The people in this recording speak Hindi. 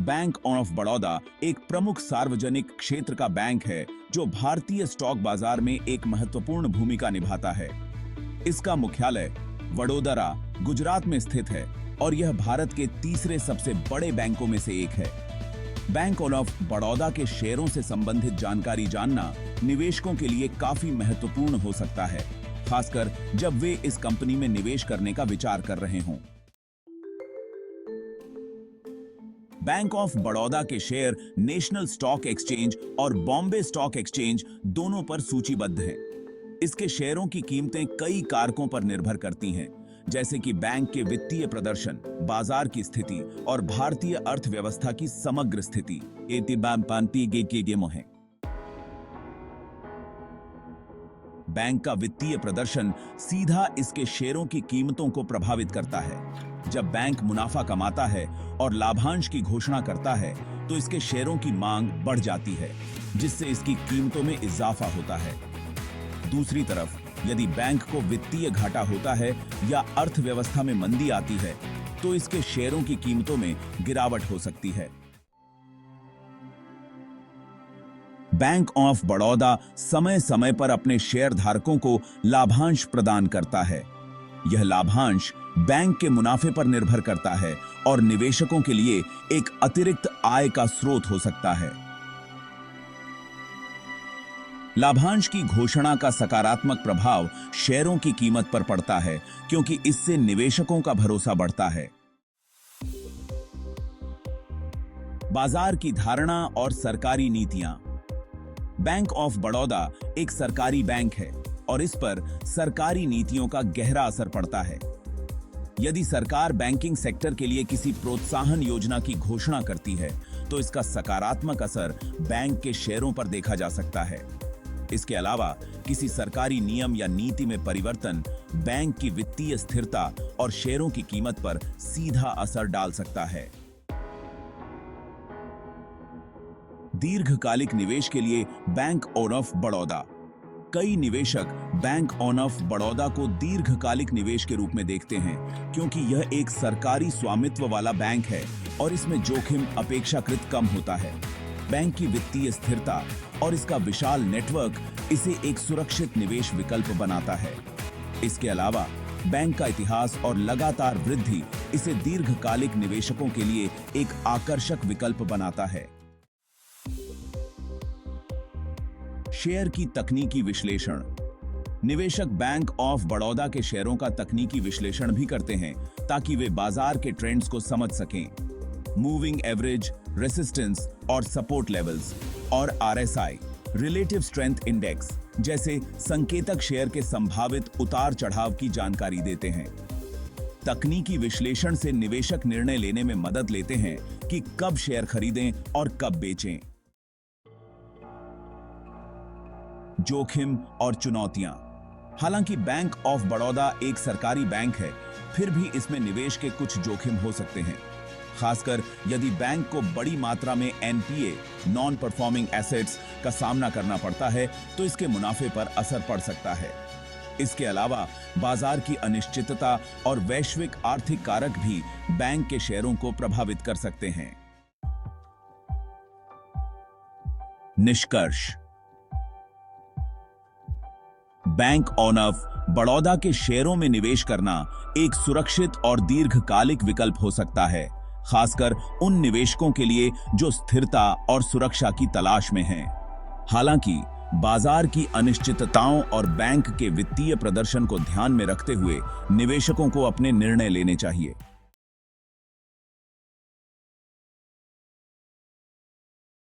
बैंक ऑफ बड़ौदा एक प्रमुख सार्वजनिक क्षेत्र का बैंक है जो भारतीय स्टॉक बाजार में एक महत्वपूर्ण भूमिका निभाता है। इसका मुख्यालय वडोदरा, गुजरात में स्थित है और यह भारत के तीसरे सबसे बड़े बैंकों में से एक है। बैंक ऑफ बड़ौदा के शेयरों से संबंधित जानकारी जानना निवेशकों के लिए काफी महत्वपूर्ण हो सकता है, खासकर जब वे इस कंपनी में निवेश करने का विचार कर रहे हों। बैंक ऑफ बड़ौदा के शेयर नेशनल स्टॉक एक्सचेंज और बॉम्बे स्टॉक एक्सचेंज दोनों पर सूचीबद्ध हैं। इसके शेयरों की कीमतें कई कारकों पर निर्भर करती हैं, जैसे कि बैंक के वित्तीय प्रदर्शन, बाजार की स्थिति और भारतीय अर्थव्यवस्था की समग्र स्थिति। बैंक का वित्तीय प्रदर्शन सीधा इसके शेयरों की कीमतों को प्रभावित करता है। जब बैंक मुनाफा कमाता है और लाभांश की घोषणा करता है, तो इसके शेयरों की मांग बढ़ जाती है, जिससे इसकी कीमतों में इजाफा होता है। दूसरी तरफ, यदि बैंक को वित्तीय घाटा होता है या अर्थव्यवस्था में मंदी आती है, तो इसके शेयरों की कीमतों में गिरावट हो सकती है। बैंक ऑफ बड़ौदा समय समय पर अपने शेयरधारकों को लाभांश प्रदान करता है। यह लाभांश बैंक के मुनाफे पर निर्भर करता है और निवेशकों के लिए एक अतिरिक्त आय का स्रोत हो सकता है। लाभांश की घोषणा का सकारात्मक प्रभाव शेयरों की कीमत पर पड़ता है, क्योंकि इससे निवेशकों का भरोसा बढ़ता है। बाजार की धारणा और सरकारी नीतियां। बैंक ऑफ बड़ौदा एक सरकारी बैंक है और इस पर सरकारी नीतियों का गहरा असर पड़ता है। यदि सरकार बैंकिंग सेक्टर के लिए किसी प्रोत्साहन योजना की घोषणा करती है, तो इसका सकारात्मक असर बैंक के शेयरों पर देखा जा सकता है। इसके अलावा किसी सरकारी नियम या नीति में परिवर्तन बैंक की वित्तीय स्थिरता और शेयरों की कीमत पर सीधा असर डाल सकता है। दीर्घकालिक निवेश के लिए बैंक ऑफ बड़ौदा। कई निवेशक बैंक ऑफ बड़ौदा को दीर्घकालिक निवेश के रूप में देखते हैं, क्योंकि यह एक सरकारी स्वामित्व वाला बैंक है और इसमें जोखिम अपेक्षाकृत कम होता है। बैंक की वित्तीय स्थिरता और इसका विशाल नेटवर्क इसे एक सुरक्षित निवेश विकल्प बनाता है। इसके अलावा बैंक का इतिहास और लगातार वृद्धि इसे दीर्घकालिक निवेशकों के लिए एक आकर्षक विकल्प बनाता है। शेयर की तकनीकी विश्लेषण। निवेशक बैंक ऑफ बड़ौदा के शेयरों का तकनीकी विश्लेषण भी करते हैं, ताकि वे बाजार के ट्रेंड्स को समझ सकें। मूविंग एवरेज, रेसिस्टेंस और सपोर्ट लेवल्स और आरएसआई, रिलेटिव स्ट्रेंथ इंडेक्स जैसे संकेतक शेयर के संभावित उतार चढ़ाव की जानकारी देते हैं। तकनीकी विश्लेषण से निवेशक निर्णय लेने में मदद लेते हैं कि कब शेयर खरीदें और कब बेचें। जोखिम और चुनौतियां। हालांकि बैंक ऑफ बड़ौदा एक सरकारी बैंक है, फिर भी इसमें निवेश के कुछ जोखिम हो सकते हैं, खासकर यदि बैंक को बड़ी मात्रा में एनपीए, नॉन परफॉर्मिंग एसेट्स का सामना करना पड़ता है, तो इसके मुनाफे पर असर पड़ सकता है। इसके अलावा बाजार की अनिश्चितता और वैश्विक आर्थिक कारक भी बैंक के शेयरों को प्रभावित कर सकते हैं। निष्कर्ष। बैंक ऑफ बड़ौदा के शेयरों में निवेश करना एक सुरक्षित और दीर्घकालिक विकल्प हो सकता है, खासकर उन निवेशकों के लिए जो स्थिरता और सुरक्षा की तलाश में हैं। हालांकि बाजार की अनिश्चितताओं और बैंक के वित्तीय प्रदर्शन को ध्यान में रखते हुए निवेशकों को अपने निर्णय लेने चाहिए।